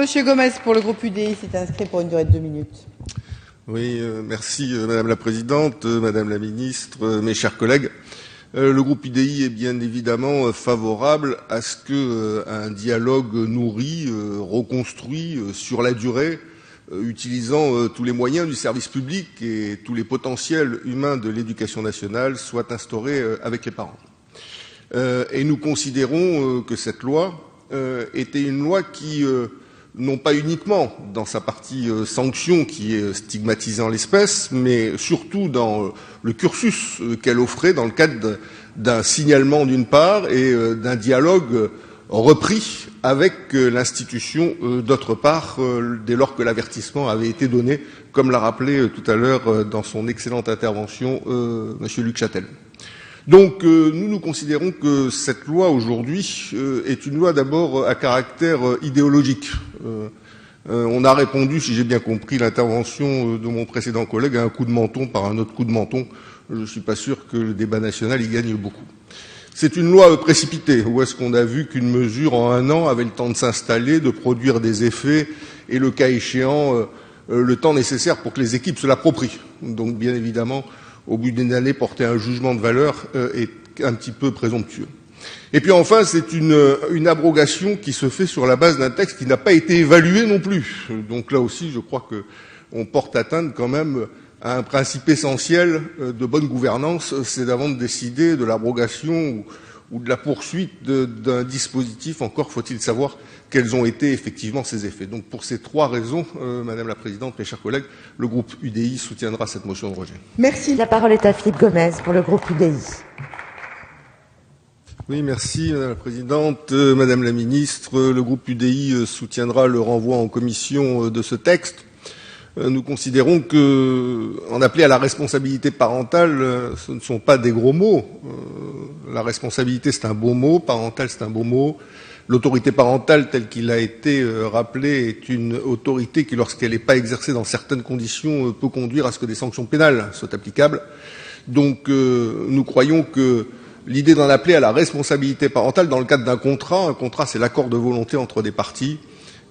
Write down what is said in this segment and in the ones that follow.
Monsieur Gomes, pour le groupe UDI, s'est inscrit pour une durée de 2 minutes. Oui, merci Madame la Présidente, Madame la Ministre, mes chers collègues. Le groupe UDI est bien évidemment favorable à ce qu'un dialogue nourri, reconstruit sur la durée, utilisant tous les moyens du service public et tous les potentiels humains de l'éducation nationale soit instauré avec les parents. Et nous considérons que cette loi était une loi qui, non pas uniquement dans sa partie sanction qui est stigmatisée en l'espèce, mais surtout dans le cursus qu'elle offrait dans le cadre d'un signalement d'une part et d'un dialogue repris avec l'institution d'autre part, dès lors que l'avertissement avait été donné, comme l'a rappelé tout à l'heure dans son excellente intervention Monsieur Luc Châtel. Donc nous considérons que cette loi aujourd'hui est une loi d'abord à caractère idéologique. On a répondu, si j'ai bien compris l'intervention de mon précédent collègue, à un coup de menton par un autre coup de menton. Je ne suis pas sûr que le débat national y gagne beaucoup. C'est une loi précipitée, où est-ce qu'on a vu qu'une mesure en 1 an avait le temps de s'installer, de produire des effets et le cas échéant, le temps nécessaire pour que les équipes se l'approprient. Donc bien évidemment, au bout d'une année, porter un jugement de valeur est un petit peu présomptueux. Et puis enfin, c'est une abrogation qui se fait sur la base d'un texte qui n'a pas été évalué non plus. Donc là aussi, je crois qu'on porte atteinte quand même à un principe essentiel de bonne gouvernance, c'est d'avant de décider de l'abrogation ou de la poursuite d'un dispositif, encore faut-il savoir quels ont été effectivement ses effets. Donc pour ces 3 raisons, Madame la Présidente, mes chers collègues, le groupe UDI soutiendra cette motion de rejet. Merci. La parole est à Philippe Gomes pour le groupe UDI. Oui, merci Madame la Présidente, Madame la Ministre. Le groupe UDI soutiendra le renvoi en commission de ce texte. Nous considérons que en appeler à la responsabilité parentale, ce ne sont pas des gros mots. La responsabilité, c'est un beau mot. Parentale, c'est un beau mot. L'autorité parentale, telle qu'il a été rappelé, est une autorité qui, lorsqu'elle n'est pas exercée dans certaines conditions, peut conduire à ce que des sanctions pénales soient applicables. Donc, nous croyons que l'idée d'en appeler à la responsabilité parentale dans le cadre d'un contrat, un contrat, c'est l'accord de volonté entre des parties,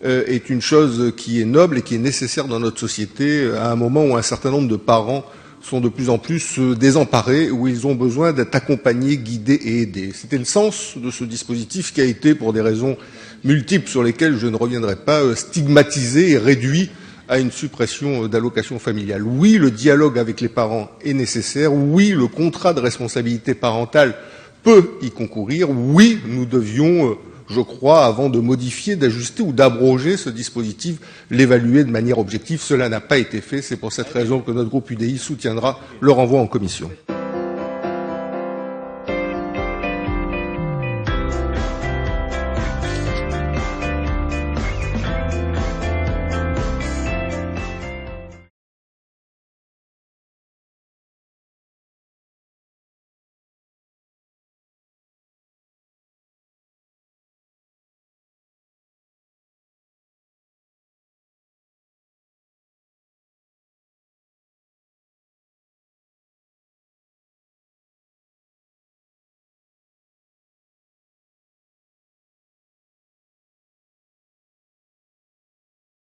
est une chose qui est noble et qui est nécessaire dans notre société à un moment où un certain nombre de parents sont de plus en plus désemparés, où ils ont besoin d'être accompagnés, guidés et aidés. C'était le sens de ce dispositif qui a été, pour des raisons multiples sur lesquelles je ne reviendrai pas, stigmatisé et réduit à une suppression d'allocations familiales. Oui, le dialogue avec les parents est nécessaire. Oui, le contrat de responsabilité parentale peut y concourir. Oui, nous devions je crois, avant de modifier, d'ajuster ou d'abroger ce dispositif, l'évaluer de manière objective. Cela n'a pas été fait. C'est pour cette raison que notre groupe UDI soutiendra le renvoi en commission.